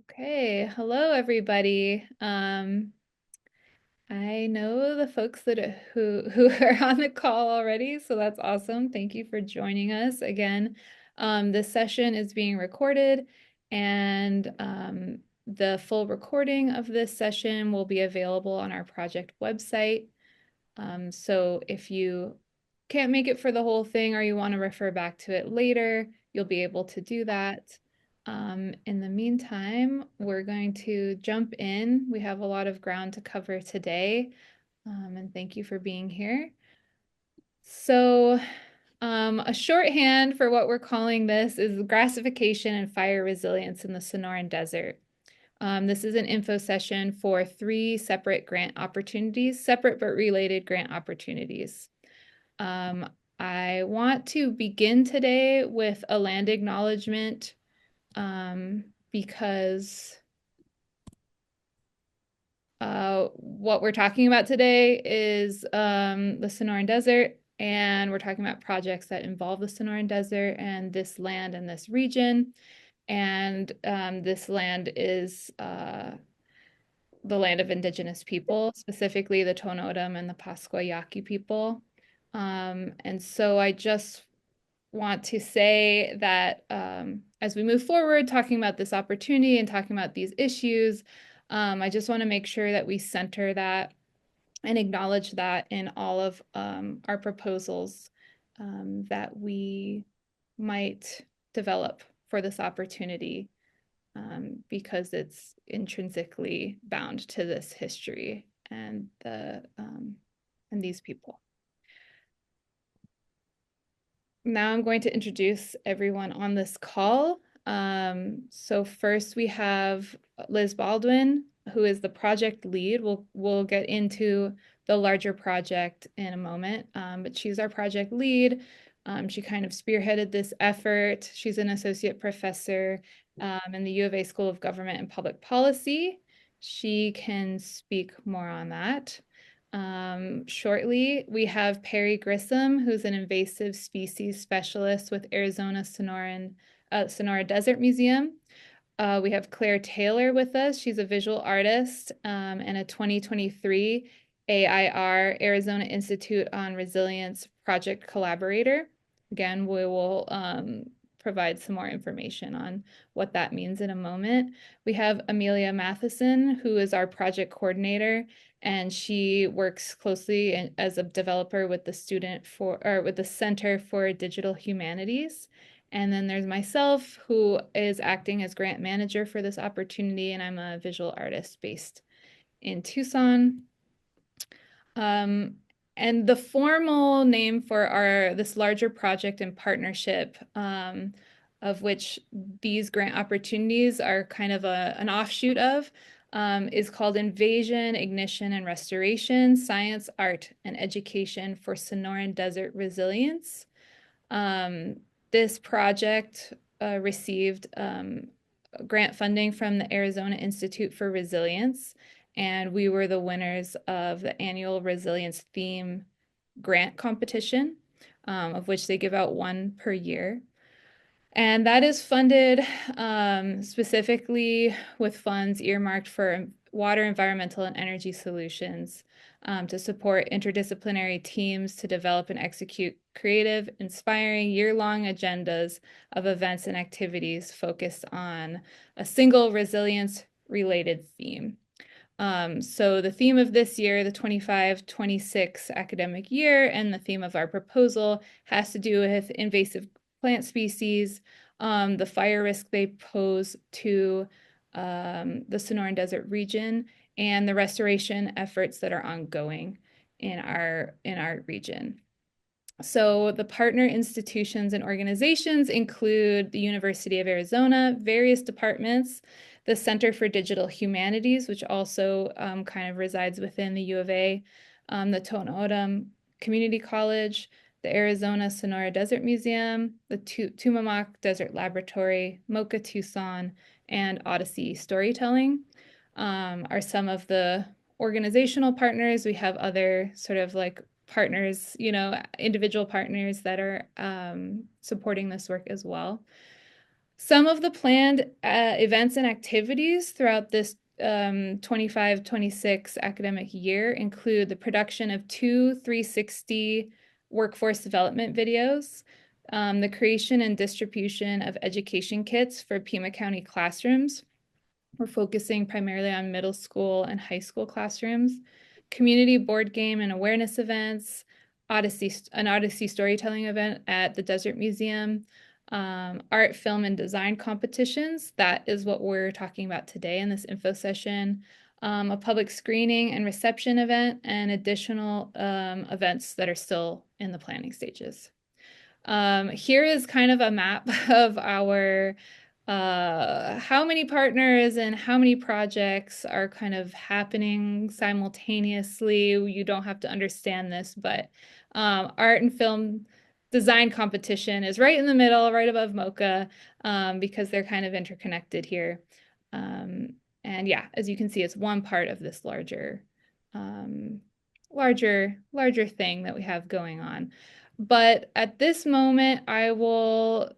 Okay, hello everybody. I know the folks that who are on the call already, so that's awesome. Thank you for joining us again. This session is being recorded, and the full recording of this session will be available on our project website. So if you can't make it for the whole thing or you want to refer back to it later, you'll be able to do that. In the meantime, we're going to jump in. We have a lot of ground to cover today, and thank you for being here. So, a shorthand for what we're calling this is grassification and fire resilience in the Sonoran Desert. This is an info session for 3 separate grant opportunities, separate but related grant opportunities. I want to begin today with a land acknowledgement because what we're talking about today is the Sonoran Desert, and we're talking about projects that involve the Sonoran Desert and this land and this region. And this land is the land of indigenous people, specifically the Tonotum and the Pascua Yaqui people. And so I just want to say that as we move forward, talking about this opportunity and talking about these issues, I just want to make sure that we center that and acknowledge that in all of our proposals that we might develop for this opportunity because it's intrinsically bound to this history and these people. Now I'm going to introduce everyone on this call. So first we have Liz Baldwin, who is the project lead. We'll get into the larger project in a moment, but she's our project lead. She kind of spearheaded this effort. She's an associate professor in the U of A School of Government and Public Policy. She can speak more on that. Shortly, we have Perry Grissom, who's an invasive species specialist with Arizona Sonora Desert Museum. We have Claire Taylor with us. She's a visual artist and a 2023 AIR, Arizona Institute on Resilience project collaborator. Again, we will provide some more information on what that means in a moment. We have Amelia Matheson, who is our project coordinator, and she works closely as a developer with the with the Center for Digital Humanities. And then there's myself, who is acting as grant manager for this opportunity, and I'm a visual artist based in Tucson. And the formal name for this larger project and partnership, of which these grant opportunities are kind of an offshoot of, is called Invasion, Ignition, and Restoration, Science, Art, and Education for Sonoran Desert Resilience. This project received grant funding from the Arizona Institute for Resilience, and we were the winners of the annual resilience theme grant competition, of which they give out one per year. And that is funded specifically with funds earmarked for water, environmental, and energy solutions to support interdisciplinary teams to develop and execute creative, inspiring year-long agendas of events and activities focused on a single resilience-related theme. So the theme of this year, the 25-26 academic year, and the theme of our proposal has to do with invasive plant species, the fire risk they pose to the Sonoran Desert region, and the restoration efforts that are ongoing in our region. So the partner institutions and organizations include the University of Arizona, various departments, the Center for Digital Humanities, which also kind of resides within the U of A, the Tonotum Community College, the Arizona Sonora Desert Museum, the Tumamoc Desert Laboratory, MOCA Tucson, and Odyssey Storytelling are some of the organizational partners. We have other sort of like partners, individual partners that are supporting this work as well. Some of the planned events and activities throughout this 25-26 academic year include the production of two 360 workforce development videos, the creation and distribution of education kits for Pima County classrooms. We're focusing primarily on middle school and high school classrooms, community board game and awareness events, an Odyssey storytelling event at the Desert Museum, art, film, and design competitions. That is what we're talking about today in this info session. A public screening and reception event, and additional events that are still in the planning stages. Here is kind of a map of our how many partners and how many projects are kind of happening simultaneously. You don't have to understand this, but art and film design competition is right in the middle, right above MoCA, because they're kind of interconnected here. And yeah, as you can see, it's one part of this um, larger thing that we have going on. But at this moment, I will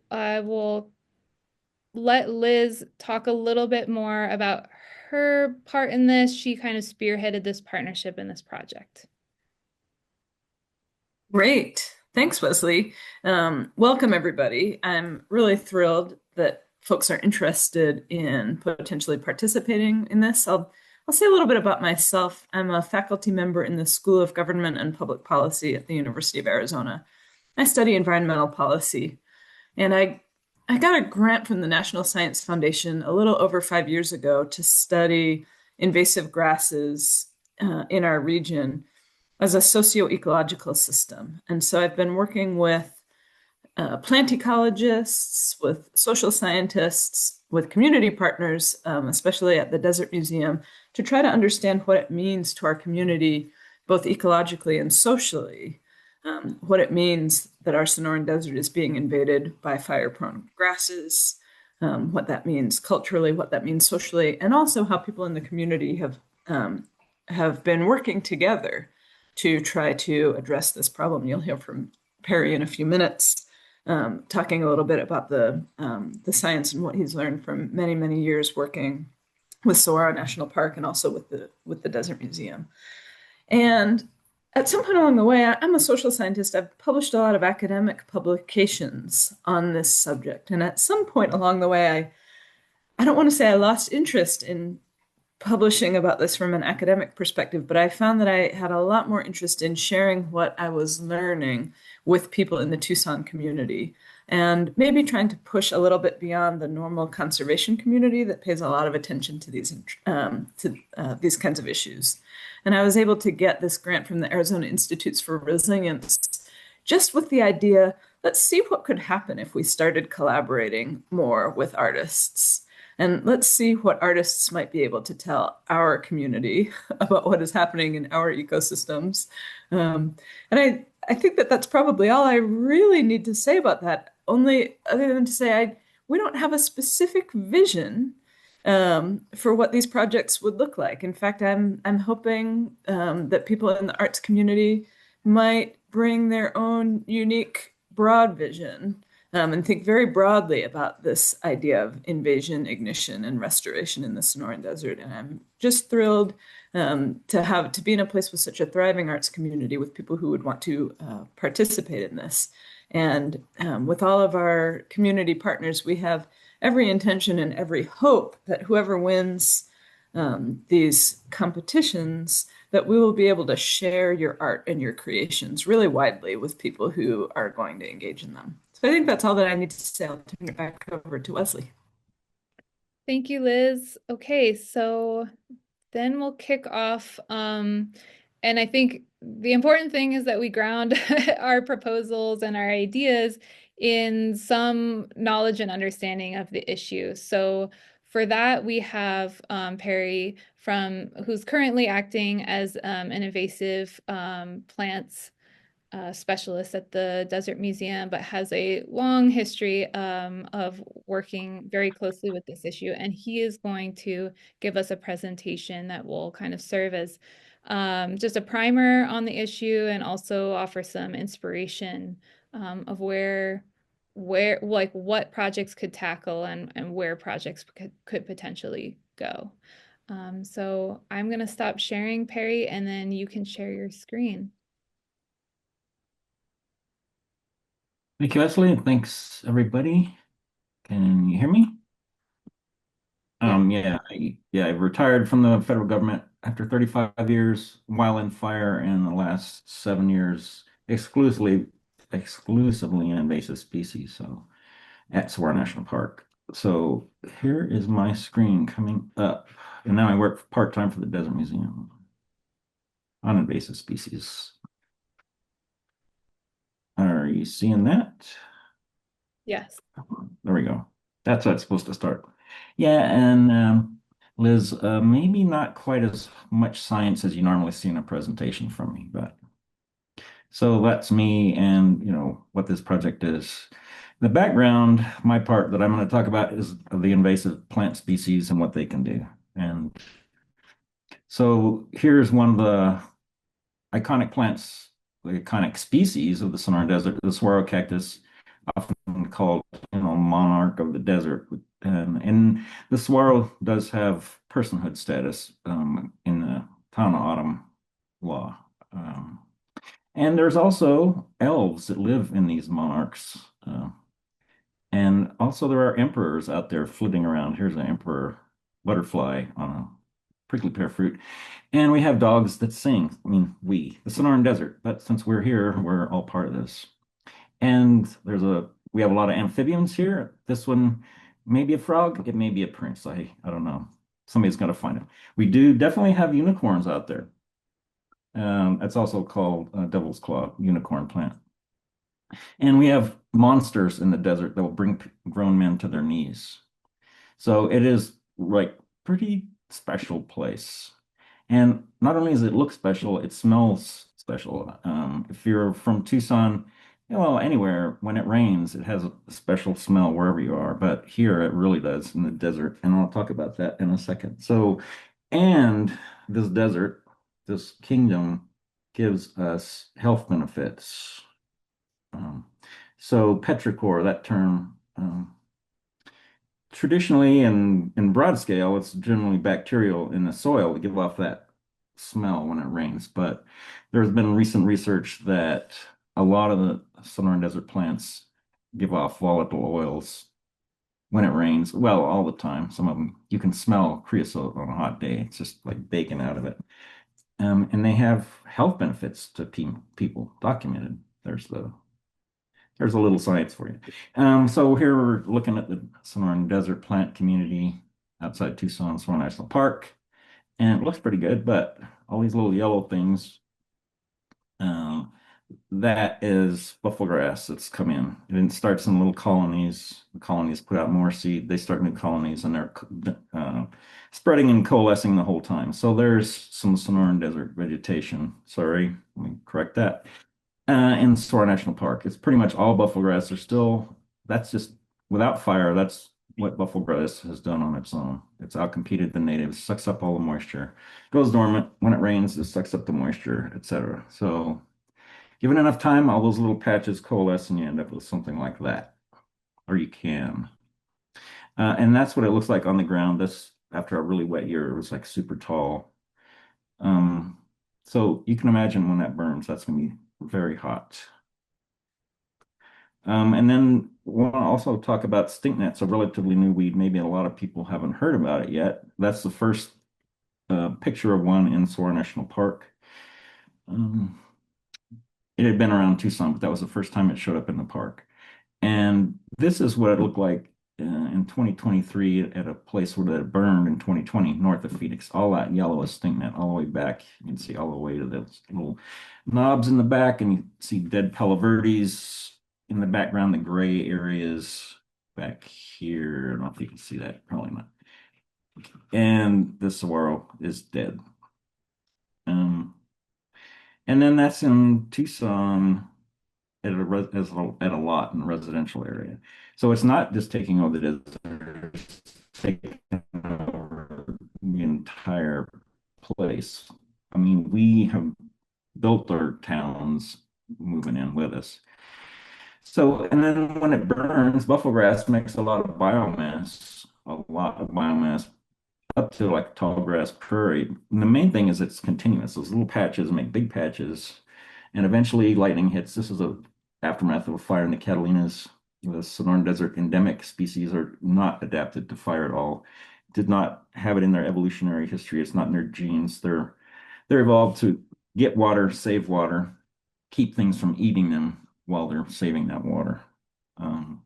let Liz talk a little bit more about her part in this. She kind of spearheaded this partnership in this project. Great. Thanks, Wesley. Welcome, everybody. I'm really thrilled that folks are interested in potentially participating in this. I'll say a little bit about myself. I'm a faculty member in the School of Government and Public Policy at the University of Arizona. I study environmental policy, and I got a grant from the National Science Foundation a little over 5 years ago to study invasive grasses in our region as a socio-ecological system. And so I've been working with plant ecologists, with social scientists, with community partners, especially at the Desert Museum, to try to understand what it means to our community, both ecologically and socially, what it means that our Sonoran Desert is being invaded by fire-prone grasses, what that means culturally, what that means socially, and also how people in the community have been working together to try to address this problem. You'll hear from Perry in a few minutes, talking a little bit about the science and what he's learned from many years working with Saguaro National Park and also with the Desert Museum. And at some point along the way, I'm a social scientist. I've published a lot of academic publications on this subject. And at some point along the way, I don't want to say I lost interest in publishing about this from an academic perspective, but I found that I had a lot more interest in sharing what I was learning with people in the Tucson community and maybe trying to push a little bit beyond the normal conservation community that pays a lot of attention to these kinds of issues. And I was able to get this grant from the Arizona Institutes for Resilience just with the idea, let's see what could happen if we started collaborating more with artists. And let's see what artists might be able to tell our community about what is happening in our ecosystems. And I think that that's probably all I really need to say about that, only other than to say we don't have a specific vision for what these projects would look like. In fact, I'm hoping that people in the arts community might bring their own unique broad vision and think very broadly about this idea of invasion, ignition, and restoration in the Sonoran Desert. And I'm just thrilled to be in a place with such a thriving arts community with people who would want to participate in this. And with all of our community partners, we have every intention and every hope that whoever wins these competitions, that we will be able to share your art and your creations really widely with people who are going to engage in them. So I think that's all that I need to say. I'll turn it back over to Wesley. Thank you, Liz. Okay, so then we'll kick off. And I think the important thing is that we ground our proposals and our ideas in some knowledge and understanding of the issue. So for that, we have Perry who's currently acting as an invasive plants specialist at the Desert Museum, but has a long history of working very closely with this issue. And he is going to give us a presentation that will kind of serve as just a primer on the issue and also offer some inspiration of where, like, what projects could tackle and where projects could potentially go. So I'm going to stop sharing, Perry, and then you can share your screen. Thank you, Leslie. Thanks, everybody. Can you hear me? Yeah. I retired from the federal government after 35 years wildfire and the last 7 years exclusively in invasive species. So at Sonoran National Park. So here is my screen coming up. And now I work part-time for the Desert Museum on invasive species. Are you seeing that? Yes. There we go. That's how it's supposed to start. Yeah, and Liz, maybe not quite as much science as you normally see in a presentation from me, but so that's me and what this project is. The background, my part that I'm going to talk about is the invasive plant species and what they can do. And so here's one of the iconic plants, the iconic species of the Sonoran Desert, the saguaro cactus, often called, monarch of the desert. And the saguaro does have personhood status in the Tana Autumn law. And there's also elves that live in these monarchs. And also there are emperors out there flitting around. Here's an emperor butterfly on a prickly pear fruit. And we have dogs that sing. I mean, the Sonoran Desert. But since we're here, we're all part of this. And we have a lot of amphibians here. This one may be a frog, it may be a prince. I don't know. Somebody's got to find it. We do definitely have unicorns out there. It's also called devil's claw unicorn plant. And we have monsters in the desert that will bring grown men to their knees. So it is like pretty special place. And not only does it look special, it smells special. If you're from Tucson, well, anywhere, when it rains, it has a special smell wherever you are. But here it really does in the desert. And I'll talk about that in a second. So, and this desert, this kingdom gives us health benefits. Um, so petrichor, that term, traditionally and in broad scale, it's generally bacterial in the soil to give off that smell when it rains. But there's been recent research that a lot of the Sonoran Desert plants give off volatile oils when it rains. Well, all the time. Some of them you can smell creosote on a hot day. It's just like baking out of it. And they have health benefits to people documented. There's a little science for you. So here we're looking at the Sonoran Desert plant community outside Tucson, Sonoran National Park, and it looks pretty good, but all these little yellow things, um, that is buffelgrass that's come in. And it starts in little colonies. The colonies put out more seed. They start new colonies, and they're spreading and coalescing the whole time. So there's some Sonoran Desert vegetation. Sorry, let me correct that in Sonoran National Park. It's pretty much all buffelgrass. That's just without fire, that's what buffelgrass has done on its own. It's outcompeted the natives, sucks up all the moisture, goes dormant. When it rains, it sucks up the moisture, etc. So, given enough time, all those little patches coalesce and you end up with something like that, or you can. And that's what it looks like on the ground. This, after a really wet year, it was like super tall. Um, so you can imagine when that burns, that's going to be very hot. And then we'll also talk about stinknet's a relatively new weed. Maybe a lot of people haven't heard about it yet. That's the first picture of one in Sonoran National Park. It had been around Tucson, but that was the first time it showed up in the park. And this is what it looked like in 2023 at a place where it burned in 2020, north of Phoenix. All that yellow is stinknet all the way back. You can see all the way to those little knobs in the back, and you see dead Palo Verdes in the background, the gray areas back here. I don't know if you can see that, probably not. And the saguaro is dead. And then that's in Tucson at a lot in the residential area. So it's not just taking over the desert, it's taking over the entire place. I mean, we have built our towns moving in with us. So, and then when it burns, bufflegrass makes a lot of biomass up to like tall grass prairie. And the main thing is it's continuous. Those little patches make big patches, and eventually lightning hits. This is a aftermath of a fire in the Catalinas. The Sonoran Desert endemic species are not adapted to fire at all. Did not have it in their evolutionary history. It's not in their genes. They're evolved to get water, save water, keep things from eating them while they're saving that water. Um,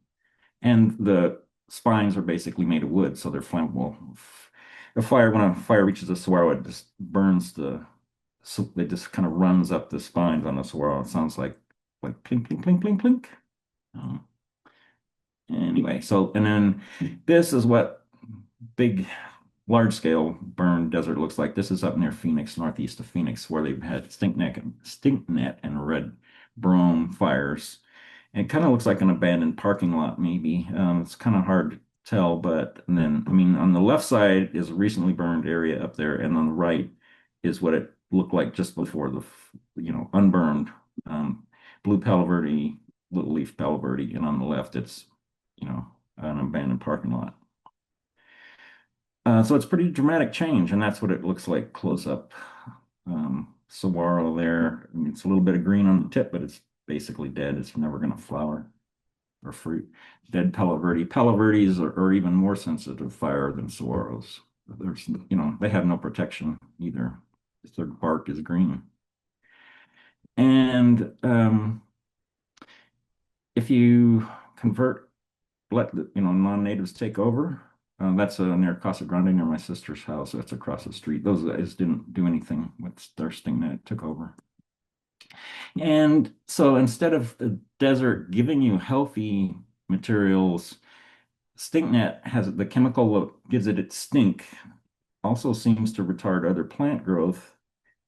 and the spines are basically made of wood, so they're flammable. When a fire reaches a saguaro, it just burns so it just kind of runs up the spines on the saguaro. It sounds like clink, clink, clink, clink, clink. Um, anyway, so and then this is what big, large scale burned desert looks like. This is up near Phoenix, northeast of Phoenix, where they've had stinknet and red brome fires. It kind of looks like an abandoned parking lot, maybe. It's kind of hard to tell, but and then, I mean, on the left side is a recently burned area up there, and on the right is what it looked like just before unburned um, blue palo verde, little leaf palo verde, and on the left it's, an abandoned parking lot. So it's pretty dramatic change, and that's what it looks like close up. Saguaro there. I mean, it's a little bit of green on the tip, but it's basically dead. It's never going to flower or fruit. Dead Palo Verde. Palo Verdes are even more sensitive to fire than saguaros. They have no protection either. Their bark is green. And if you convert, let non-natives take over. That's near Casa Grande, near my sister's house. That's across the street. Those guys didn't do anything with their stinknet. Took over. And so instead of the desert giving you healthy materials, stinknet has the chemical that gives it its stink, also seems to retard other plant growth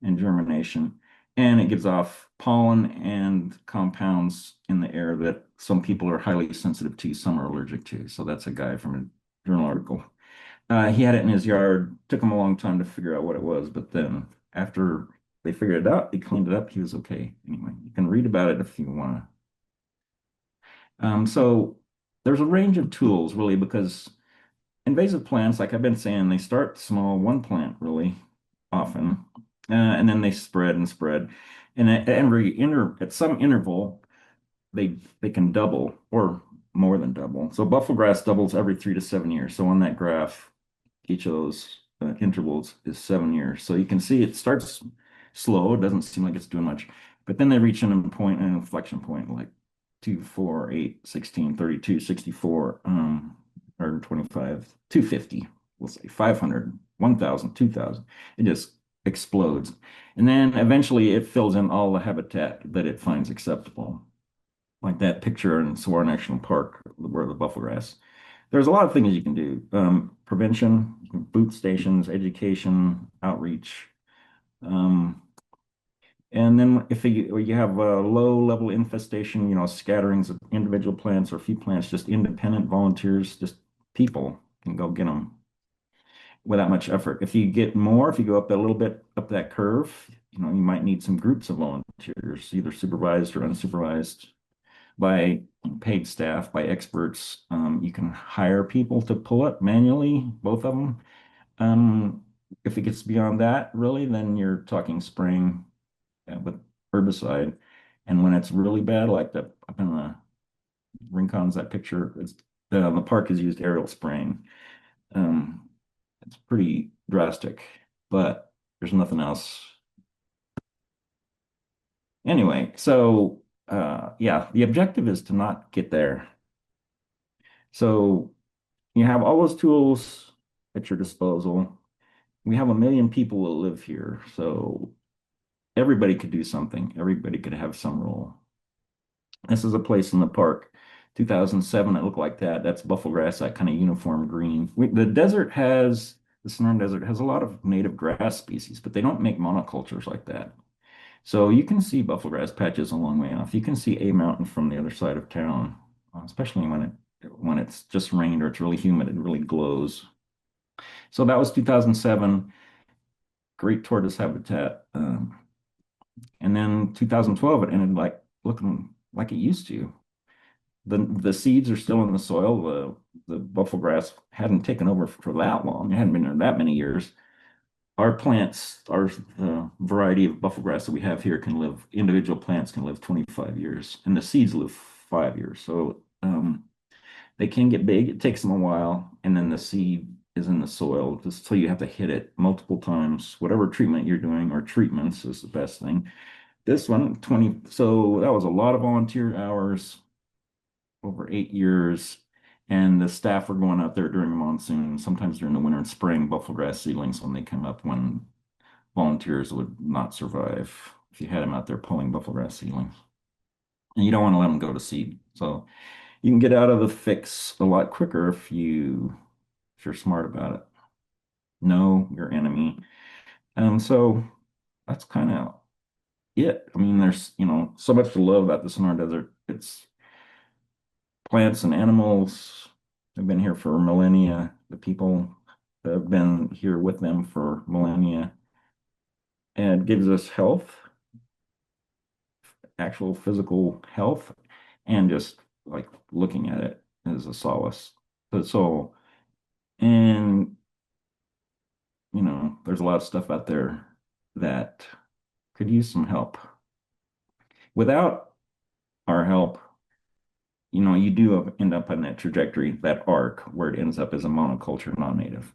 and germination. And it gives off pollen and compounds in the air that some people are highly sensitive to, some are allergic to. So that's a guy from a journal article. He had it in his yard. Took him a long time to figure out what it was, but then after they figured it out, he cleaned it up. He was okay. Anyway, you can read about it if you want to. So there's a range of tools really because invasive plants, like I've been saying, they start small, one plant really often, and then they spread and spread. And at some interval, they can double or more than double. So bufflegrass doubles every 3 to 7 years. So on that graph, each of those intervals is 7 years. So you can see it starts slow. It doesn't seem like it's doing much, but then they reach an inflection point like 2, 4, 8, 16, 32, 64, 125, 250, we'll say 500, 1,000, 2,000. It just explodes. And then eventually it fills in all the habitat that it finds acceptable. Like that picture in Sonoran National Park where the bufflegrass. There's a lot of things you can do. Prevention, boot stations, education, outreach. Um, and then if you have a low level infestation, scatterings of individual plants or few plants, just independent volunteers, just people can go get them without much effort. If you go up a little bit up that curve, you might need some groups of volunteers, either supervised or unsupervised by paid staff, by experts. You can hire people to pull it manually, both of them. If it gets beyond that, really, then you're talking spraying with herbicide. And when it's really bad, like that up in the Rincons, that picture, the park has used aerial spraying. Um, it's pretty drastic, but there's nothing else. Anyway, so yeah, the objective is to not get there. So you have all those tools at your disposal. We have 1 million people that live here, so everybody could do something. Everybody could have some role. This is a place in the park. 2007, it looked like that. That's bufflegrass, that kind of uniform green. The Sonoran Desert has a lot of native grass species, but they don't make monocultures like that. So you can see bufflegrass patches a long way off. You can see a mountain from the other side of town, especially when it's just rained or it's really humid. It really glows. So that was 2007. Great tortoise habitat. And then 2012, it ended like looking like it used to. The seeds are still in the soil. The buffelgrass hadn't taken over for that long. It hadn't been there that many years. Our plants, our the variety of buffelgrass that we have here can live, individual plants can live 25 years, and the seeds live 5 years. So they can get big. It takes them a while, and then the seed is in the soil. Just so you have to hit it multiple times. Whatever treatment you're doing, or treatments is the best thing. This one, 20, so that was a lot of volunteer hours over 8 years. And the staff were going out there during the monsoon, sometimes during the winter and spraying bufflegrass seedlings when they come up, when volunteers would not survive if you had them out there pulling bufflegrass seedlings. And you don't want to let them go to seed. So you can get out of the fix a lot quicker if you're smart about it. Know your enemy. So that's kind of it. I mean, there's, so much to love about the Sonoran Desert. It's plants and animals have been here for millennia. The people have been here with them for millennia. And it gives us health, actual physical health, and just like looking at it is a solace to the soul. And, there's a lot of stuff out there that could use some help. Without our help, you do end up on that trajectory, that arc where it ends up as a monoculture non-native.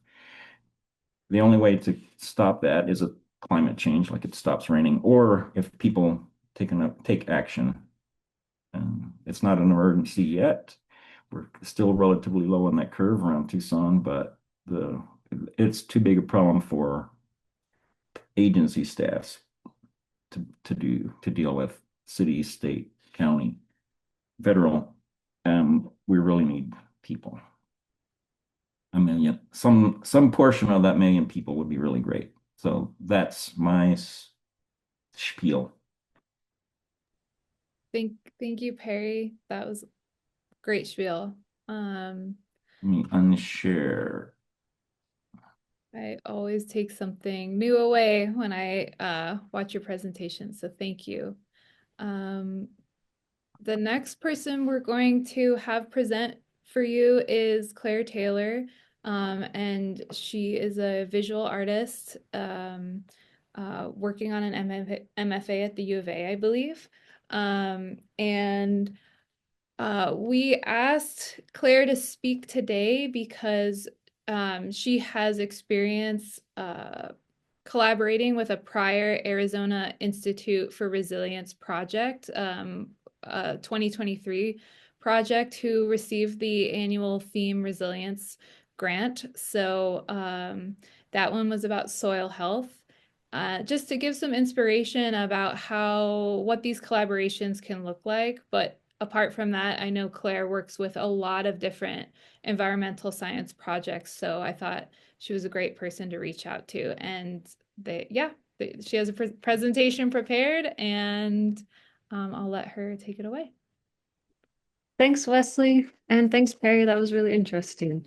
The only way to stop that is a climate change, like it stops raining, or if people take action. It's not an emergency yet. We're still relatively low on that curve around Tucson, but it's too big a problem for agency staffs to deal with, city, state, county, federal. We really need people. A million, some portion of that million people would be really great. So that's my spiel. Thank you, Perry. That was great spiel. Let me unshare. I always take something new away when I watch your presentation, so thank you. The next person we're going to have present for you is Claire Taylor, and she is a visual artist working on an MFA at the U of A, I believe. And we asked Claire to speak today because she has experience collaborating with a prior Arizona Institute for Resilience project, 2023 project, who received the annual theme resilience grant. So that one was about soil health. Just to give some inspiration about what these collaborations can look like. But apart from that, I know Claire works with a lot of different environmental science projects. So I thought she was a great person to reach out to. And she has a presentation prepared, and I'll let her take it away. Thanks, Wesley. And thanks, Perry. That was really interesting.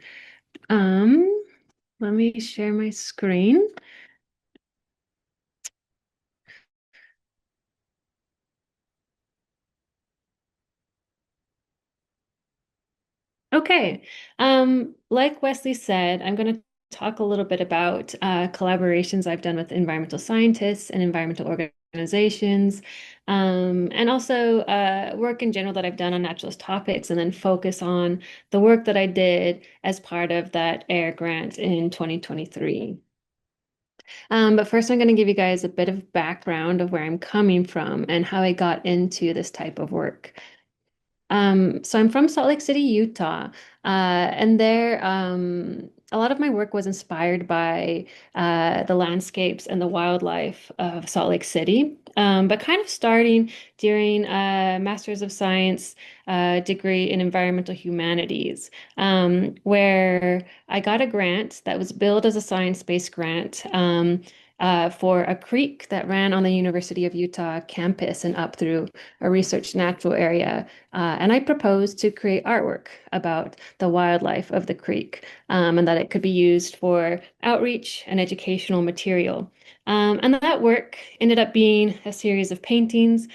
Let me share my screen. Okay. Like Wesley said, I'm going to talk a little bit about collaborations I've done with environmental scientists and environmental organizations, and also work in general that I've done on naturalist topics, and then focus on the work that I did as part of that AIR grant in 2023. But first, I'm going to give you guys a bit of background of where I'm coming from and how I got into this type of work. So I'm from Salt Lake City, Utah, and there, a lot of my work was inspired by the landscapes and the wildlife of Salt Lake City, but kind of starting during a Master's of Science degree in Environmental Humanities, where I got a grant that was billed as a science-based grant. For a creek that ran on the University of Utah campus and up through a research natural area. And I proposed to create artwork about the wildlife of the creek, and that it could be used for outreach and educational material. And that work ended up being a series of paintings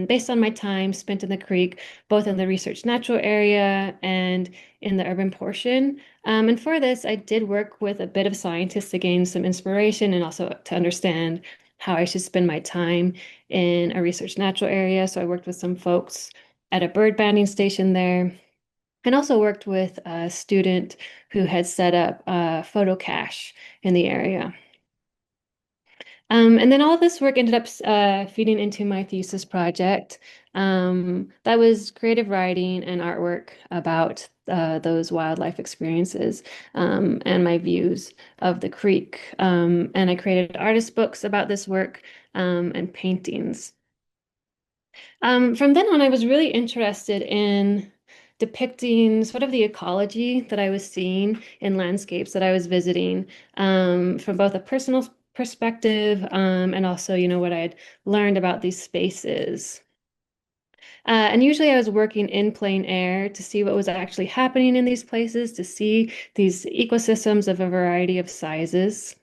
based on my time spent in the creek, both in the research natural area and in the urban portion. And for this, I did work with a bit of scientists to gain some inspiration and also to understand how I should spend my time in a research natural area. So I worked with some folks at a bird banding station there, and also worked with a student who had set up a photo cache in the area. And then all of this work ended up feeding into my thesis project. That was creative writing and artwork about those wildlife experiences and my views of the creek. And I created artist books about this work and paintings. From then on, I was really interested in depicting sort of the ecology that I was seeing in landscapes that I was visiting, from both a personal perspective, and also, what I had learned about these spaces. And usually I was working in plain air to see what was actually happening in these places, to see these ecosystems of a variety of sizes.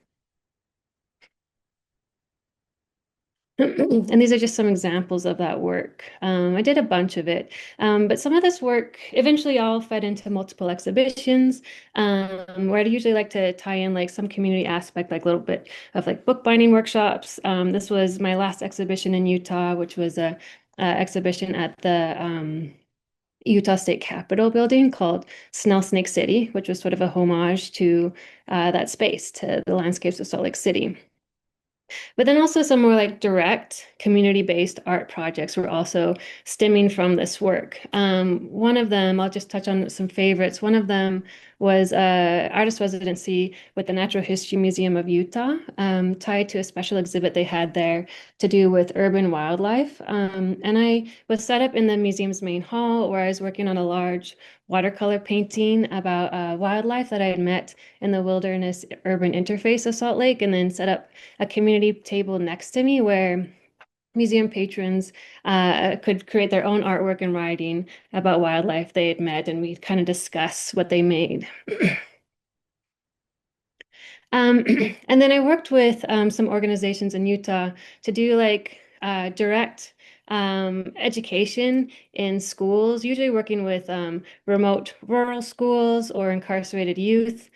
And these are just some examples of that work. I did a bunch of it, but some of this work eventually all fed into multiple exhibitions, where I'd usually like to tie in like some community aspect, like a little bit of like bookbinding workshops. This was my last exhibition in Utah, which was a exhibition at the Utah State Capitol building called Snell Snake City, which was sort of a homage to that space, to the landscapes of Salt Lake City. But then also some more like direct community-based art projects were also stemming from this work. One of them, I'll just touch on some favorites. One of them was a artist residency with the Natural History Museum of Utah, tied to a special exhibit they had there to do with urban wildlife. And I was set up in the museum's main hall where I was working on a large watercolor painting about wildlife that I had met in the wilderness urban interface of Salt Lake, and then set up a community table next to me where museum patrons could create their own artwork and writing about wildlife they had met, and we'd kind of discuss what they made. Um, and then I worked with some organizations in Utah to do like direct education in schools, usually working with remote rural schools or incarcerated youth,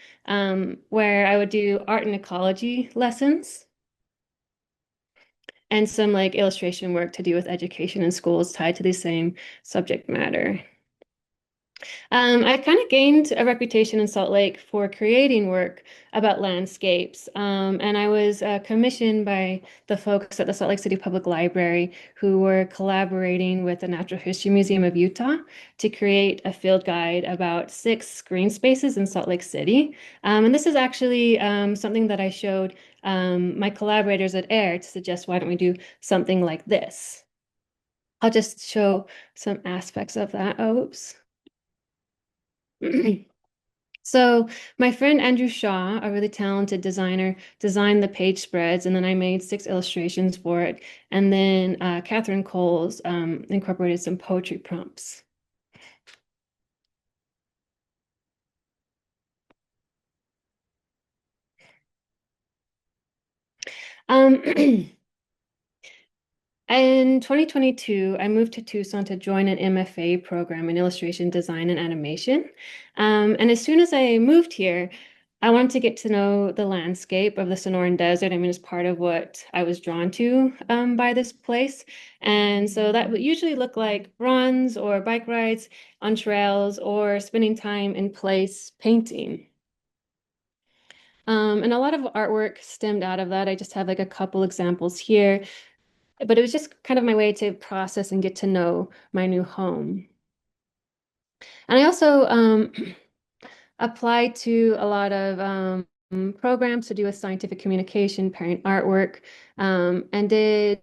where I would do art and ecology lessons and some like illustration work to do with education in schools tied to the same subject matter. I kind of gained a reputation in Salt Lake for creating work about landscapes. And I was commissioned by the folks at the Salt Lake City Public Library who were collaborating with the Natural History Museum of Utah to create a field guide about 6 green spaces in Salt Lake City. And this is actually something that I showed my collaborators at AIR to suggest, why don't we do something like this? I'll just show some aspects of that. Oops. So my friend Andrew Shaw, a really talented designer, designed the page spreads, and then I made 6 illustrations for it. And then Catherine Coles incorporated some poetry prompts. Um, In 2022, I moved to Tucson to join an MFA program in illustration design and animation. And as soon as I moved here, I wanted to get to know the landscape of the Sonoran Desert. I mean, it's part of what I was drawn to by this place. And so that would usually look like runs or bike rides on trails or spending time in place painting. And a lot of artwork stemmed out of that. I just have like a couple examples here, but it was just kind of my way to process and get to know my new home. And I also applied to a lot of programs to do with scientific communication, parent artwork, and did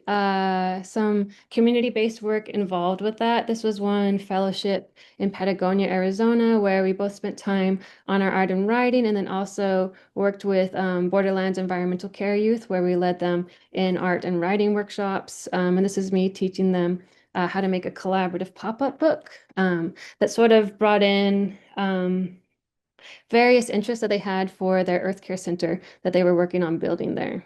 some community-based work involved with that. This was one fellowship in Patagonia, Arizona, where we both spent time on our art and writing, and then also worked with Borderlands Environmental Care Youth, where we led them in art and writing workshops. And this is me teaching them how to make a collaborative pop-up book that sort of brought in various interests that they had for their Earth Care Center that they were working on building there.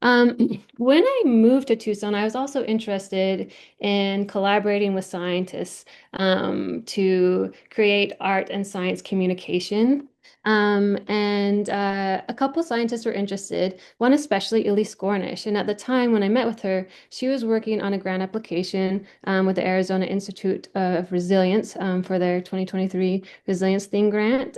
Um, when I moved to Tucson, I was also interested in collaborating with scientists to create art and science communication. And a couple scientists were interested, one especially Elise Gornish. And at the time when I met with her, she was working on a grant application with the Arizona Institute of Resilience for their 2023 Resilience Theme Grant.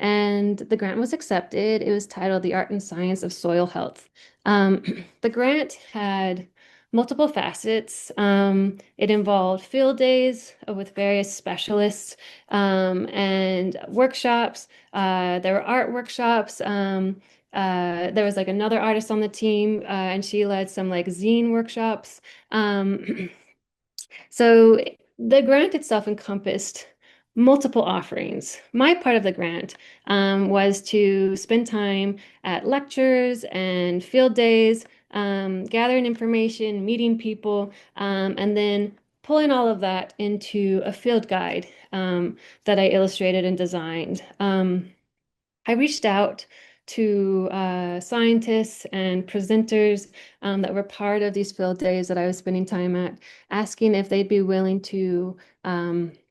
And the grant was accepted. It was titled The Art and Science of Soil Health. The grant had multiple facets. It involved field days with various specialists and workshops. There were art workshops. There was like another artist on the team, and she led some like zine workshops. Um, So the grant itself encompassed multiple offerings. My part of the grant was to spend time at lectures and field days, gathering information, meeting people, and then pulling all of that into a field guide that I illustrated and designed. I reached out to scientists and presenters that were part of these field days that I was spending time at, asking if they'd be willing to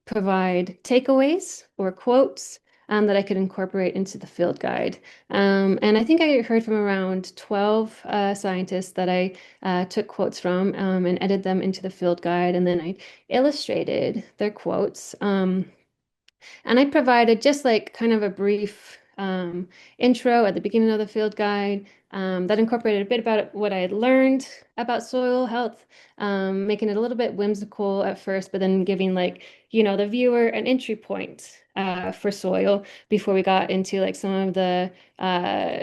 provide takeaways or quotes that I could incorporate into the field guide. And I think I heard from around 12 scientists that I took quotes from and edited them into the field guide, and then I illustrated their quotes. And I provided just like kind of a brief intro at the beginning of the field guide that incorporated a bit about what I had learned about soil health, making it a little bit whimsical at first, but then giving like, the viewer an entry point for soil before we got into like some of the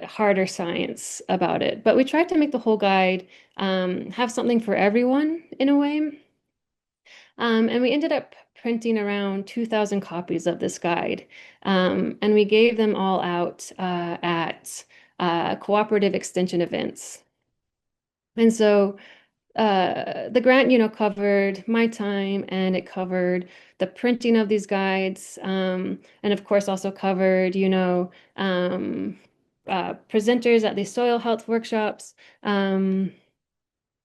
harder science about it. But we tried to make the whole guide have something for everyone in a way. And we ended up printing around 2,000 copies of this guide. And we gave them all out at cooperative extension events. And so the grant, covered my time and it covered the printing of these guides. And of course, also covered, presenters at these soil health workshops.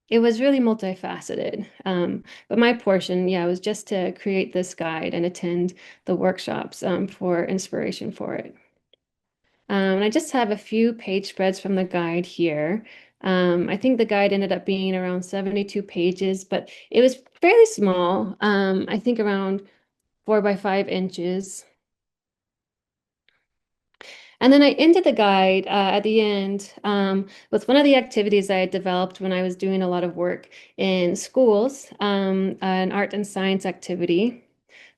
It was really multifaceted. But my portion, yeah, was just to create this guide and attend the workshops for inspiration for it. And I just have a few page spreads from the guide here. I think the guide ended up being around 72 pages, but it was fairly small. I think around 4 by 5 inches. And then I ended the guide at the end with one of the activities I had developed when I was doing a lot of work in schools, an art and science activity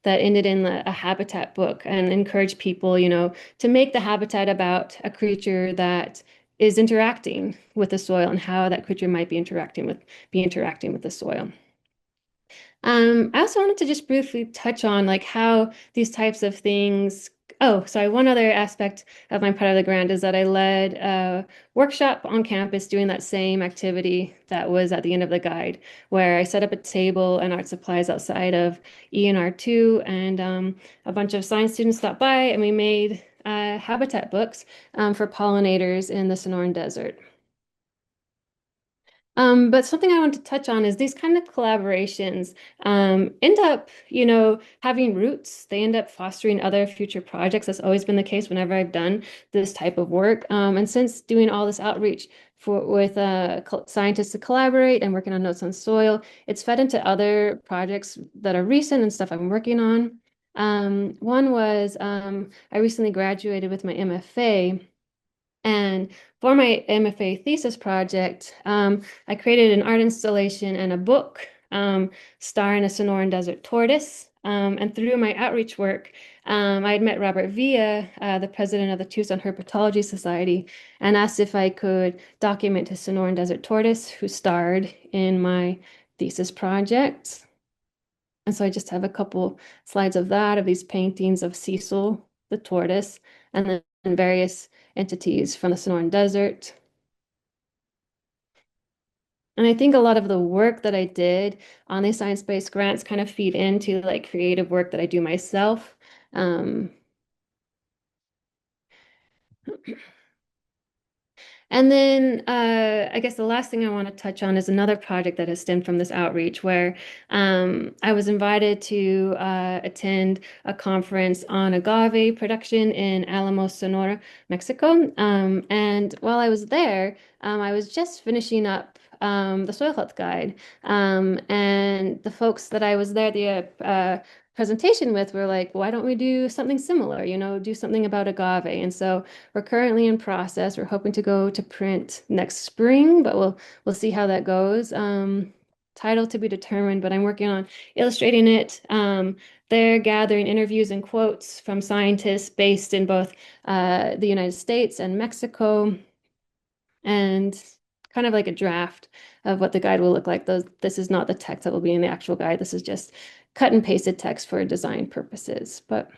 that ended in a habitat book and encouraged people, to make the habitat about a creature that is interacting with the soil and how that creature might be interacting with the soil. I also wanted to just briefly touch on like how these types of things. Oh, sorry. One other aspect of my part of the grant is that I led a workshop on campus doing that same activity that was at the end of the guide, where I set up a table and art supplies outside of ENR2, and a bunch of science students stopped by, and we made habitat books for pollinators in the Sonoran Desert. But something I want to touch on is these kind of collaborations end up, having roots. They end up fostering other future projects. That's always been the case whenever I've done this type of work. And since doing all this outreach with scientists to collaborate and working on notes on soil, it's fed into other projects that are recent and stuff I'm working on. One was I recently graduated with my MFA. And for my MFA thesis project, I created an art installation and a book starring a Sonoran Desert tortoise. And through my outreach work, I had met Robert Villa, the president of the Tucson Herpetology Society, and asked if I could document his Sonoran Desert tortoise who starred in my thesis project. And so I just have a couple slides of that, of these paintings of Cecil, the tortoise, and then various entities from the Sonoran Desert. And I think a lot of the work that I did on these science-based grants kind of feed into like creative work that I do myself. And then I guess the last thing I want to touch on is another project that has stemmed from this outreach where I was invited to attend a conference on agave production in Alamos, Sonora, Mexico. And while I was there, I was just finishing up the soil health guide. And the folks that I was there, the presentation with were like, why don't we do something similar, do something about agave? And so we're currently in process. We're hoping to go to print next spring, but we'll see how that goes. Title to be determined, but I'm working on illustrating it. They're gathering interviews and quotes from scientists based in both the United States and Mexico, and kind of like a draft of what the guide will look like. This is not the text that will be in the actual guide. This is just cut and pasted text for design purposes. But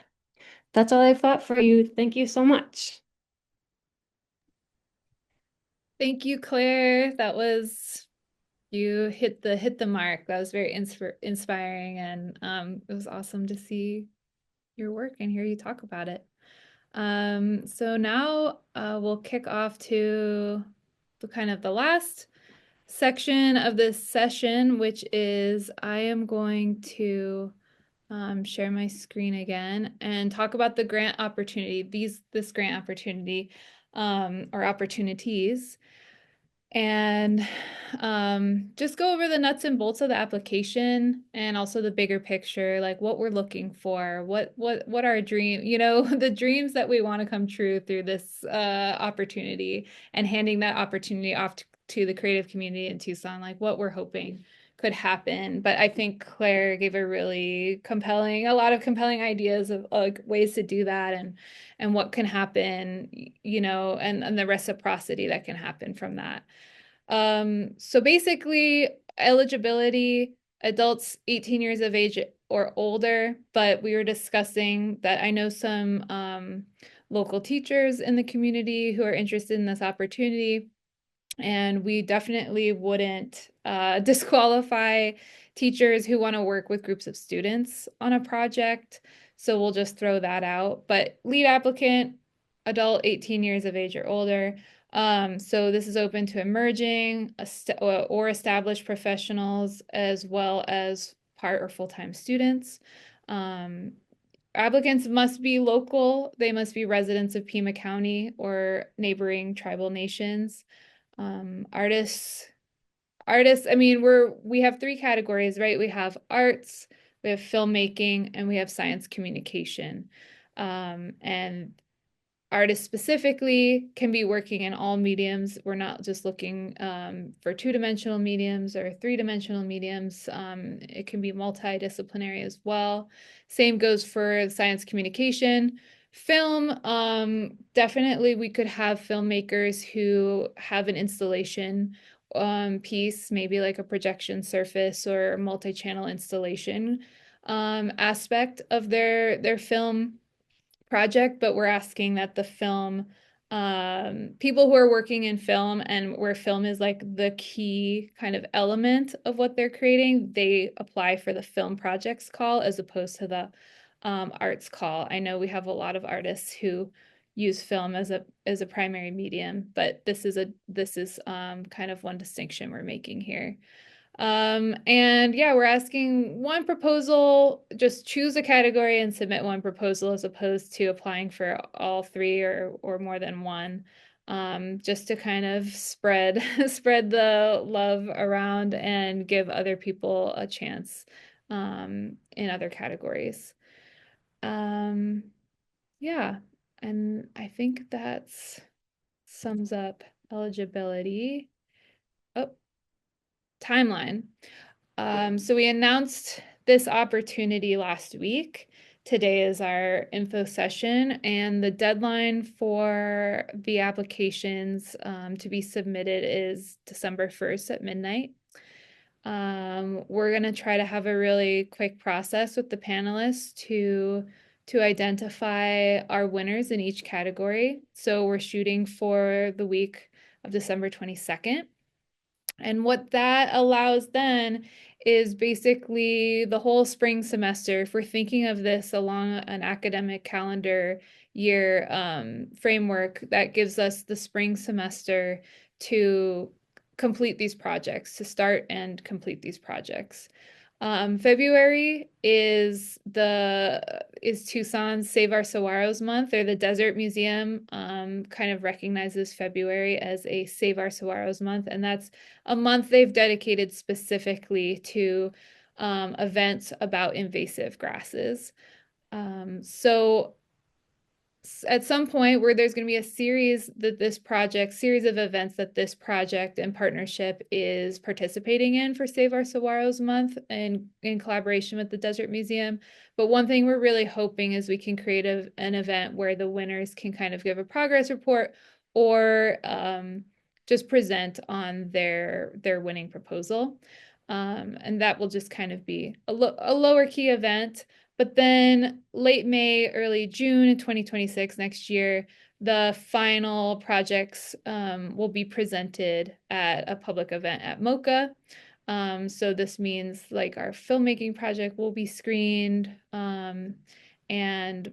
that's all I've got for you. Thank you so much. Thank you, Claire. You hit the mark. That was very inspiring, and it was awesome to see your work and hear you talk about it. So now we'll kick off to the last section of this session, which is I am going to share my screen again and talk about the grant opportunity, this grant opportunity or opportunities, and just go over the nuts and bolts of the application and also the bigger picture, like what we're looking for, what are our dreams, the dreams that we want to come true through this opportunity, and handing that opportunity off to the creative community in Tucson, like what we're hoping could happen. But I think Claire gave a lot of compelling ideas of like ways to do that, and what can happen, and the reciprocity that can happen from that. So basically, eligibility, adults 18 years of age or older, but we were discussing that I know some local teachers in the community who are interested in this opportunity, and we definitely wouldn't disqualify teachers who want to work with groups of students on a project. So we'll just throw that out. But lead applicant, adult 18 years of age or older. So this is open to emerging or established professionals, as well as part or full-time students. Applicants must be local. They must be residents of Pima County or neighboring tribal nations. Artists, I mean, we have three categories, right? We have arts, we have filmmaking, and we have science communication. And artists specifically can be working in all mediums. We're not just looking for two-dimensional mediums or three-dimensional mediums. It can be multidisciplinary as well. Same goes for science communication. Film, definitely we could have filmmakers who have an installation piece, maybe like a projection surface or multi-channel installation aspect of their film project, but we're asking that the film people who are working in film and where film is like the key kind of element of what they're creating, they apply for the film projects call as opposed to the arts call. I know we have a lot of artists who use film as a primary medium, but this is kind of one distinction we're making here. And yeah, we're asking one proposal, just choose a category and submit one proposal as opposed to applying for all three or more than one, just to kind of spread the love around and give other people a chance in other categories. Yeah, and I think that sums up eligibility. Oh, timeline. So we announced this opportunity last week. Today is our info session, and the deadline for the applications to be submitted is December 1st at midnight. We're going to try to have a really quick process with the panelists to identify our winners in each category. So we're shooting for the week of December 22nd. And what that allows then is basically the whole spring semester. If we're thinking of this along an academic calendar year framework that gives us the spring semester to complete these projects, to start and complete these projects. February is Tucson's Save Our Saguaros Month, or the Desert Museum kind of recognizes February as a Save Our Saguaros Month, and that's a month they've dedicated specifically to events about invasive grasses. So at some point where there's going to be a series of events that this project and partnership is participating in for Save Our Saguaros Month and in collaboration with the Desert Museum. But one thing we're really hoping is we can create an event where the winners can kind of give a progress report or just present on their winning proposal. And that will just kind of be a lower key event. But then late May, early June in 2026, next year, the final projects will be presented at a public event at MoCA. So this means like our filmmaking project will be screened, and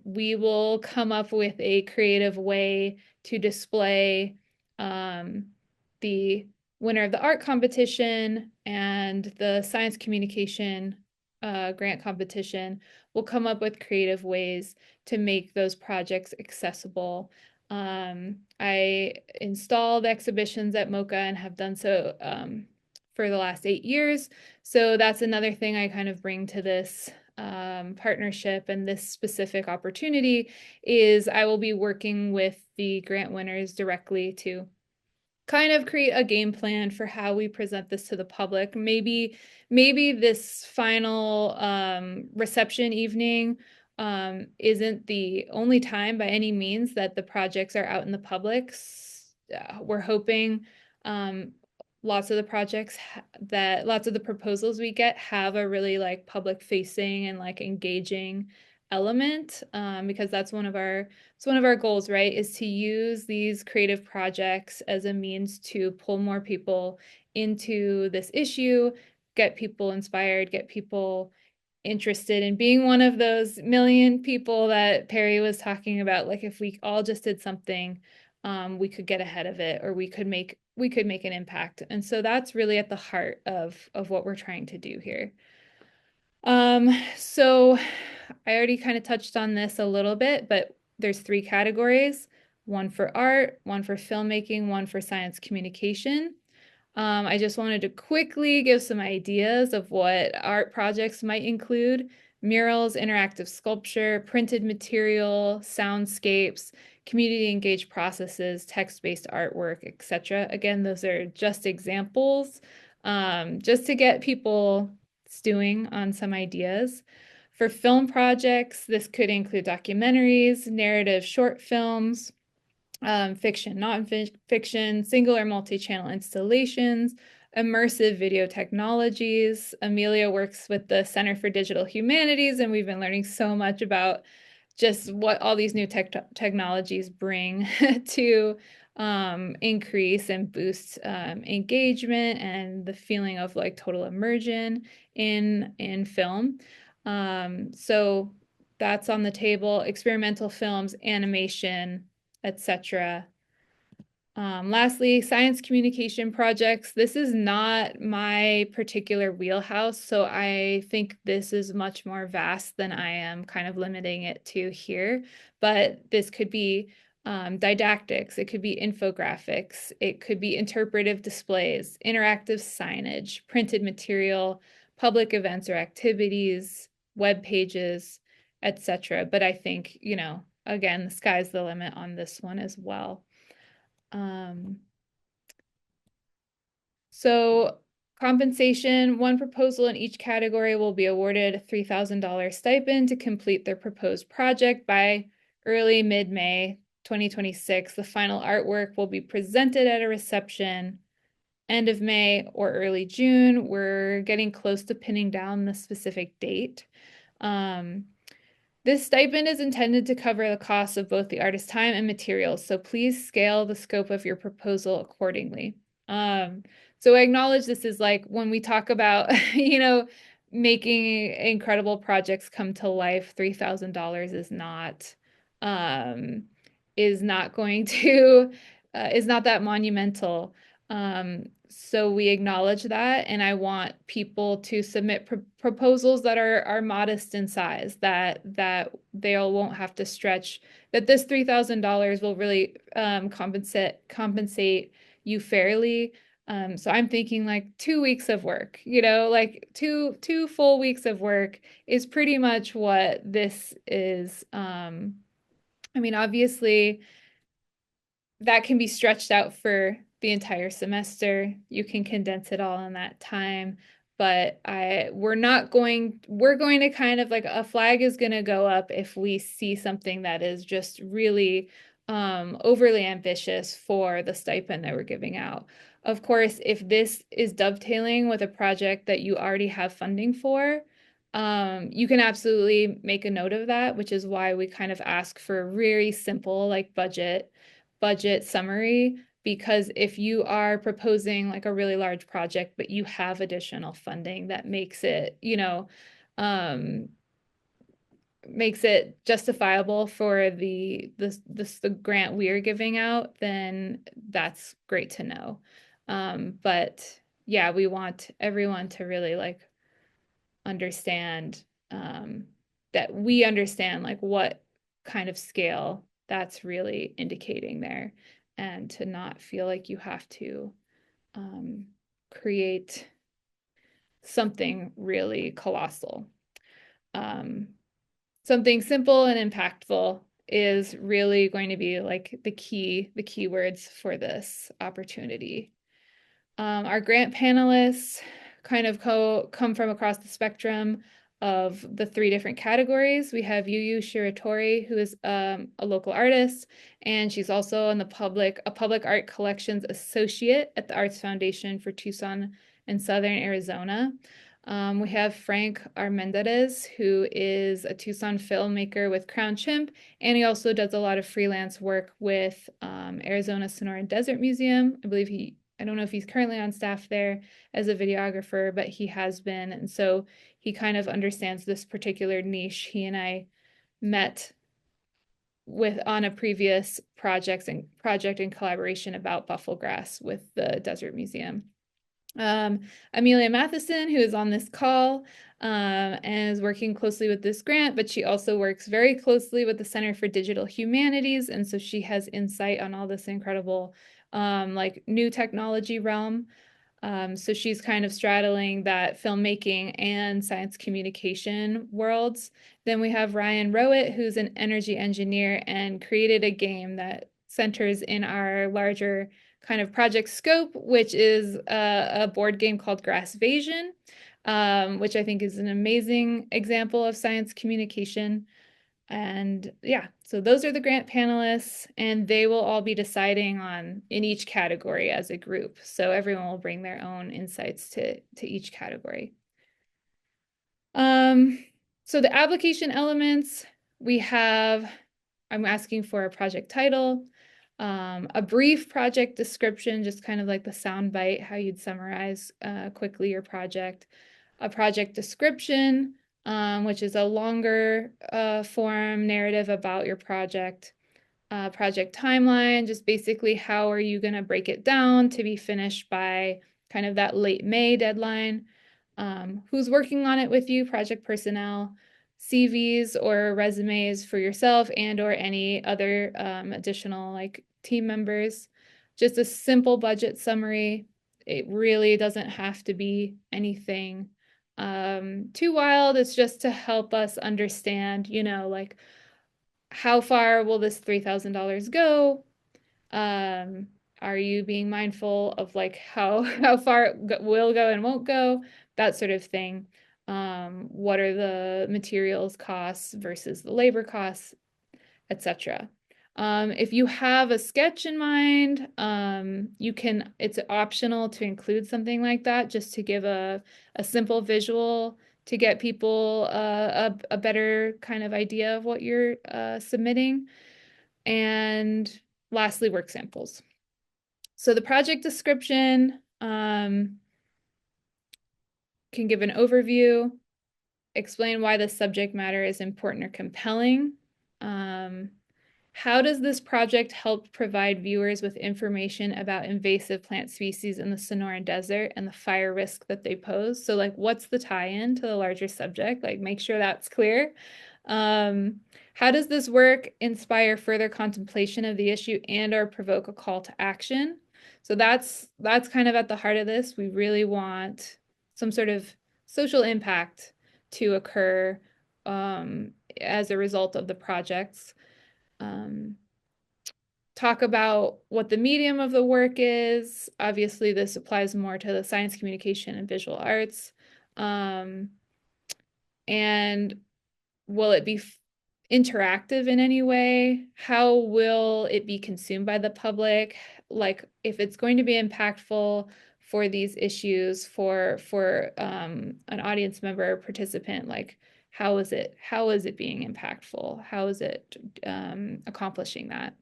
we will come up with a creative way to display the winner of the art competition and the science communication grant competition. We'll come up with creative ways to make those projects accessible. I installed exhibitions at MoCA and have done so for the last 8 years. So that's another thing I kind of bring to this partnership and this specific opportunity is I will be working with the grant winners directly to kind of create a game plan for how we present this to the public. Maybe this final reception evening isn't the only time by any means that the projects are out in the public. We're hoping lots of the proposals we get have a really like public facing and like engaging element, because that's one of our goals, right, is to use these creative projects as a means to pull more people into this issue, get people inspired, get people interested in being one of those million people that Perry was talking about. Like if we all just did something, we could get ahead of it, or we could make an impact. And so that's really at the heart of what we're trying to do here. So I already kind of touched on this a little bit, but there's 3 categories: one for art, one for filmmaking, one for science communication. I just wanted to quickly give some ideas of what art projects might include: murals, interactive sculpture, printed material, soundscapes, community engaged processes, text-based artwork, etc. Again, those are just examples, just to get people stewing on some ideas. For film projects, this could include documentaries, narrative short films, fiction, non-fiction, single or multi-channel installations, immersive video technologies. Amelia works with the Center for Digital Humanities, and we've been learning so much about just what all these new technologies bring to increase and boost engagement and the feeling of like total immersion in film. So that's on the table: experimental films, animation, etc. Lastly, science communication projects. This is not my particular wheelhouse, so I think this is much more vast than I am kind of limiting it to here. But this could be didactics, it could be infographics, it could be interpretive displays, interactive signage, printed material, public events or activities, web pages, etc. But I think, again, the sky's the limit on this one as well. So compensation: one proposal in each category will be awarded a $3,000 stipend to complete their proposed project by mid-May 2026. The final artwork will be presented at a reception end of May or early June. We're getting close to pinning down the specific date. This stipend is intended to cover the costs of both the artist's time and materials, so please scale the scope of your proposal accordingly. So I acknowledge this is like when we talk about, making incredible projects come to life, $3,000 is not um, is not going to is not that monumental. So we acknowledge that, and I want people to submit proposals that are modest in size, that they all won't have to stretch, that this $3,000 will really compensate you fairly. So I'm thinking like 2 weeks of work, like two full weeks of work is pretty much what this is. I mean, obviously, that can be stretched out for the entire semester. You can condense it all in that time, but we're going to kind of like, a flag is going to go up if we see something that is just really overly ambitious for the stipend that we're giving out. Of course, if this is dovetailing with a project that you already have funding for, you can absolutely make a note of that, which is why we kind of ask for a very simple like budget summary, because if you are proposing like a really large project, but you have additional funding that makes it, makes it justifiable for the grant we are giving out, then that's great to know. But yeah, we want everyone to really like understand that we understand like what kind of scale that's really indicating there, and to not feel like you have to create something really colossal. Something simple and impactful is really going to be like the keywords for this opportunity. Our grant panelists kind of come from across the spectrum of the 3 different categories. We have Yu Shiratori, who is a local artist, and she's also a public art collections associate at the Arts Foundation for Tucson and Southern Arizona. We have Frank Armendariz, who is a Tucson filmmaker with Crown Chimp, and he also does a lot of freelance work with Arizona Sonoran Desert Museum. I don't know if he's currently on staff there as a videographer, but he has been. And so he kind of understands this particular niche. He and I met on a previous project in collaboration about buffelgrass with the Desert Museum. Amelia Matheson, who is on this call, and is working closely with this grant, but she also works very closely with the Center for Digital Humanities, and so she has insight on all this incredible like new technology realm. So she's kind of straddling that filmmaking and science communication worlds. Then we have Ryan Rowett, who's an energy engineer and created a game that centers in our larger kind of project scope, which is a board game called Grassification, which I think is an amazing example of science communication. And yeah, so those are the grant panelists, and they will all be deciding in each category as a group. So everyone will bring their own insights to each category. So the application elements, I'm asking for a project title, a brief project description, just kind of like the soundbite, how you'd summarize quickly your project, a project description, which is a longer form narrative about your project, project timeline, just basically how are you going to break it down to be finished by kind of that late May deadline, who's working on it with you, project personnel, CVs or resumes for yourself and or any other additional like team members, just a simple budget summary. It really doesn't have to be anything too wild. It's just to help us understand, like how far will this $3,000 go? Are you being mindful of like how far it will go and won't go, that sort of thing? What are the materials costs versus the labor costs, etc. If you have a sketch in mind, it's optional to include something like that, just to give a simple visual to get people a better kind of idea of what you're submitting. And lastly, work samples. So the project description can give an overview, explain why the subject matter is important or compelling. how does this project help provide viewers with information about invasive plant species in the Sonoran Desert and the fire risk that they pose? So like, what's the tie-in to the larger subject? Like, make sure that's clear. How does this work inspire further contemplation of the issue and or provoke a call to action? So that's kind of at the heart of this. We really want some sort of social impact to occur as a result of the projects. Talk about what the medium of the work is. Obviously, this applies more to the science communication and visual arts. And will it be interactive in any way? How will it be consumed by the public? Like, if it's going to be impactful for these issues for an audience member or participant, like how is it being impactful? How is it accomplishing that?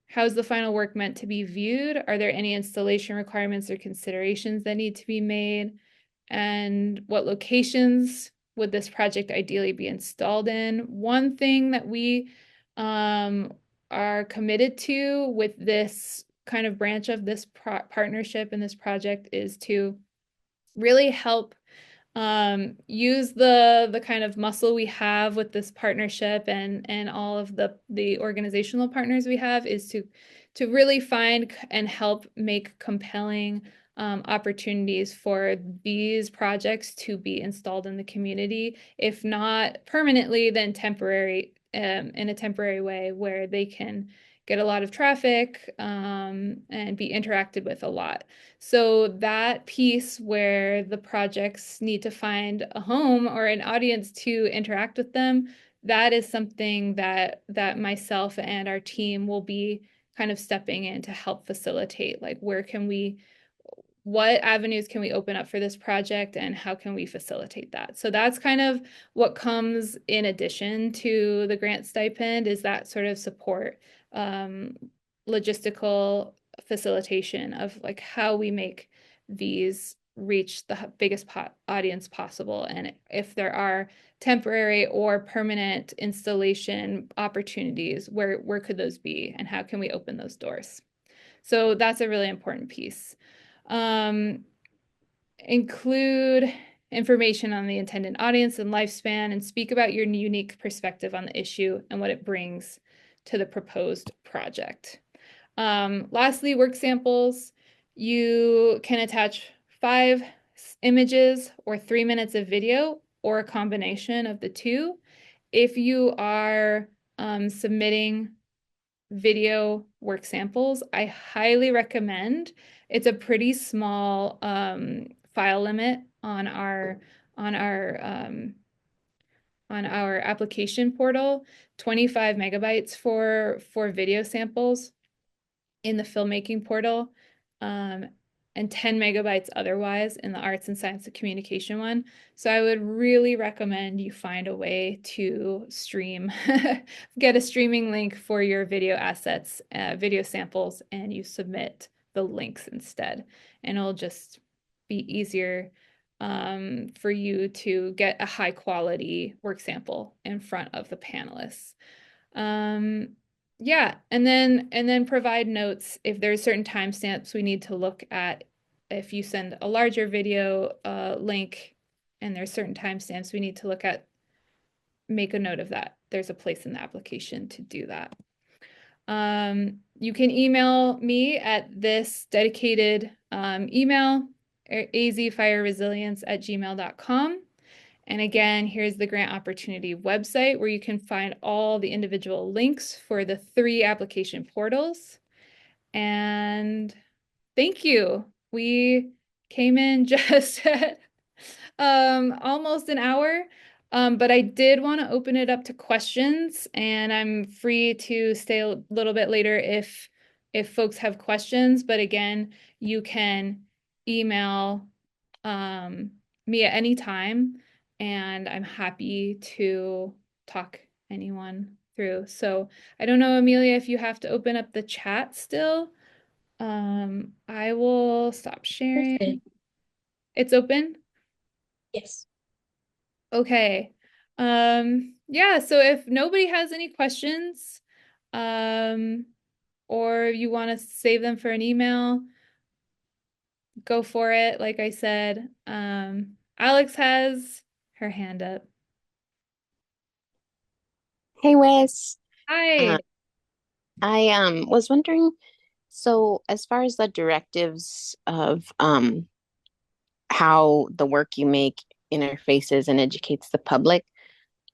How's the final work meant to be viewed? Are there any installation requirements or considerations that need to be made? And what locations would this project ideally be installed in? One thing that we are committed to with this kind of branch of this partnership and this project is to really help use the kind of muscle we have with this partnership and all of the organizational partners we have is to really find and help make compelling opportunities for these projects to be installed in the community, if not permanently, then temporary, in a temporary way where they can get a lot of traffic and be interacted with a lot. So that piece where the projects need to find a home or an audience to interact with them, that is something that myself and our team will be kind of stepping in to help facilitate. Like, what avenues can we open up for this project and how can we facilitate that? So that's kind of what comes in addition to the grant stipend, is that sort of support, logistical facilitation of like how we make these reach the biggest audience possible. And if there are temporary or permanent installation opportunities, where could those be and how can we open those doors? So that's a really important piece. Include information on the intended audience and lifespan, and speak about your unique perspective on the issue and what it brings to the proposed project. Lastly, work samples. You can attach 5 images or 3 minutes of video or a combination of the two. If you are submitting video work samples, I highly recommend. It's a pretty small file limit on our application portal, 25 megabytes for video samples in the filmmaking portal, and 10 megabytes otherwise in the arts and science of communication one. So I would really recommend you find a way to stream, get a streaming link for your video assets, video samples, and you submit the links instead. And it'll just be easier for you to get a high quality work sample in front of the panelists. Yeah, and then provide notes if there's certain timestamps we need to look at. If you send a larger video link and there's certain timestamps we need to look at, make a note of that. There's a place in the application to do that. You can email me at this dedicated email, azfireresilience@gmail.com. And again, here's the grant opportunity website where you can find all the individual links for the 3 application portals. And thank you. We came in just at almost an hour, but I did want to open it up to questions, and I'm free to stay a little bit later if folks have questions. But again, you can email me at any time, and I'm happy to talk anyone through. So I don't know, Amelia, if you have to open up the chat still. I will stop sharing. Open. It's open? Yes. Okay. Yeah, so if nobody has any questions, or you want to save them for an email, go for it. Like I said, Alex has her hand up. Hey Wes, uh, Hi. I was wondering, so as far as the directives of how the work you make interfaces and educates the public,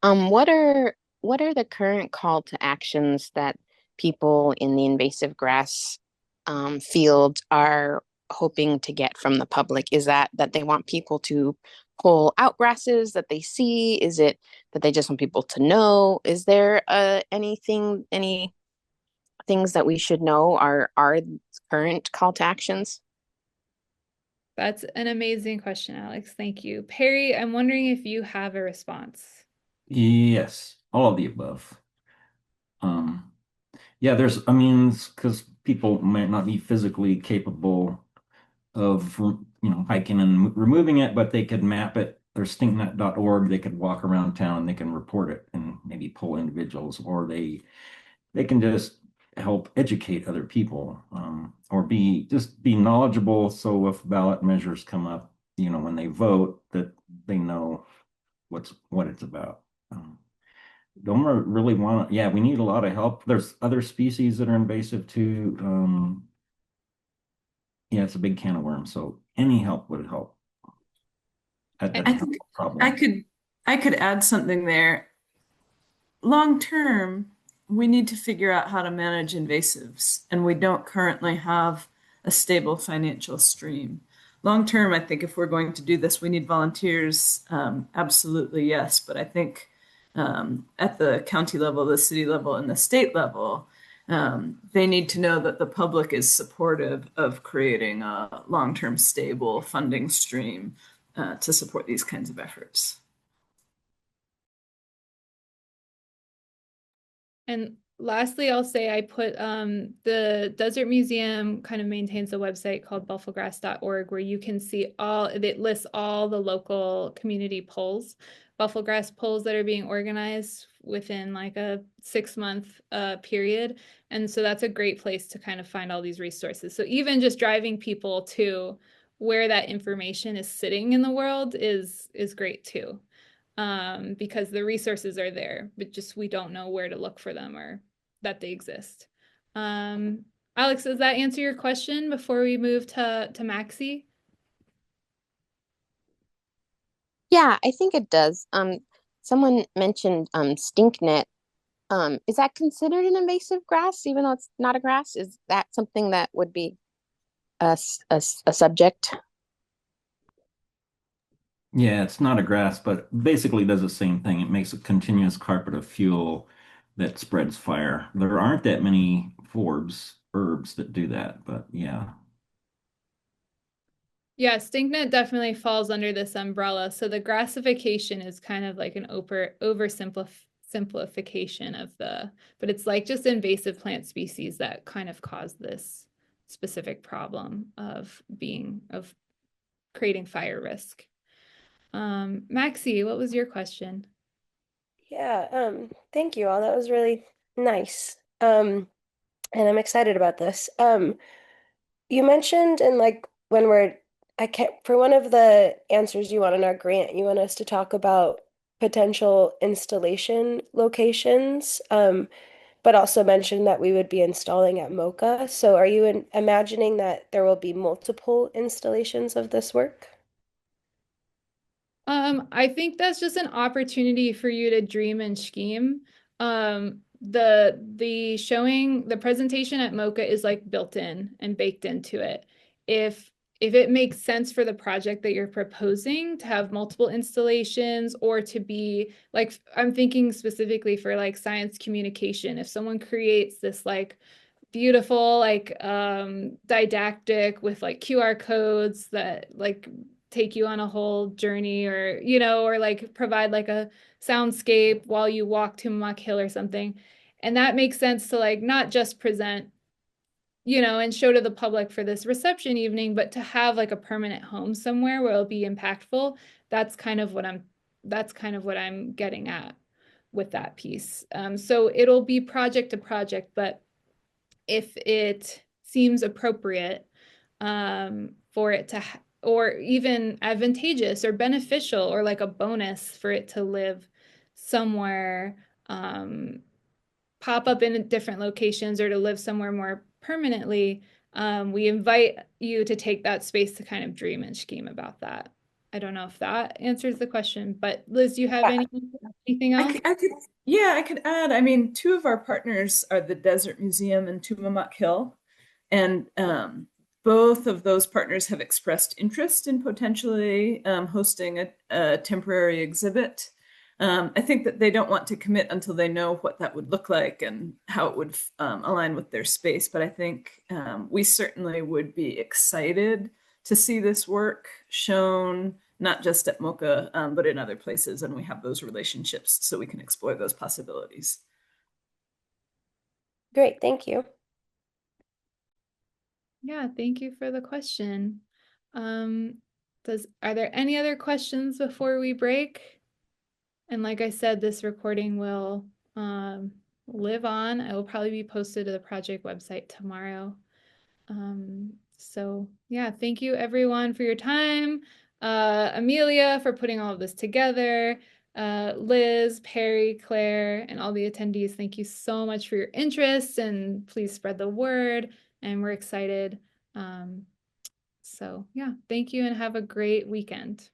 what are the current call to actions that people in the invasive grass field are hoping to get from the public? Is that they want people to pull out grasses that they see? Is it that they just want people to know? Is there any things that we should know are current call to actions? That's an amazing question, Alex. Thank you. Perry, I'm wondering if you have a response. Yes, all of the above. Um, yeah, I mean, because people might not be physically capable of, hiking and removing it, but they could map it. There's stinknet.org. They could walk around town. They can report it and maybe pull individuals, or they can just help educate other people, or be knowledgeable. So if ballot measures come up, when they vote, that they know what it's about. Um, don't really want to, yeah, we need a lot of help. There's other species that are invasive too. Yeah, it's a big can of worms. So any help would help. That's I not think a problem. I could add something there. Long term, we need to figure out how to manage invasives, and we don't currently have a stable financial stream. Long term, I think if we're going to do this, we need volunteers. Absolutely, yes. But I think at the county level, the city level, and the state level, they need to know that the public is supportive of creating a long term, stable funding stream to support these kinds of efforts. And lastly, I'll say I put the Desert Museum kind of maintains a website called buffelgrass.org where you can see it lists all the local community polls, bufflegrass polls that are being organized within like a 6-month period. And so that's a great place to kind of find all these resources. So even just driving people to where that information is sitting in the world is great too, because the resources are there, but just we don't know where to look for them or that they exist. Um, Alex, does that answer your question before we move to Maxi? Yeah, I think it does. Someone mentioned stinknet. Is that considered an invasive grass, even though it's not a grass? Is that something that would be a subject? Yeah, it's not a grass, but basically does the same thing. It makes a continuous carpet of fuel that spreads fire. There aren't that many forbs, herbs that do that, but yeah. Yeah, stinknet definitely falls under this umbrella. So the grassification is kind of like an simplification of but it's like just invasive plant species that kind of cause this specific problem of creating fire risk. Maxie, what was your question? Yeah, thank you all. That was really nice. And I'm excited about this. You mentioned in like when we're I can't for one of the answers you want in our grant, you want us to talk about potential installation locations, but also mentioned that we would be installing at MoCA. So are you imagining that there will be multiple installations of this work? I think that's just an opportunity for you to dream and scheme. The presentation at MoCA is like built in and baked into it. If it makes sense for the project that you're proposing to have multiple installations or to be like, I'm thinking specifically for like science communication, if someone creates this like beautiful like didactic with like QR codes that like take you on a whole journey, or or like provide like a soundscape while you walk to Muck Hill or something, and that makes sense to like not just present and show to the public for this reception evening, but to have like a permanent home somewhere where it'll be impactful. That's kind of what I'm getting at. with that piece. So it'll be project to project, but if it seems appropriate for it to, or even advantageous or beneficial or like a bonus for it to live somewhere, pop up in different locations or to live somewhere more permanently, we invite you to take that space to kind of dream and scheme about that. I don't know if that answers the question, but Liz, do you have anything else? Yeah, I could add. I mean, two of our partners are the Desert Museum and Tumamook Hill, and both of those partners have expressed interest in potentially hosting a temporary exhibit. I think that they don't want to commit until they know what that would look like and how it would align with their space. But I think we certainly would be excited to see this work shown, not just at MoCA, but in other places. And we have those relationships so we can explore those possibilities. Great, thank you. Yeah, thank you for the question. Are there any other questions before we break? And like I said, this recording will live on. It will probably be posted to the project website tomorrow. So yeah, thank you everyone for your time. Amelia for putting all of this together. Liz, Perry, Claire, and all the attendees, thank you so much for your interest, and please spread the word. And we're excited. So yeah, thank you and have a great weekend.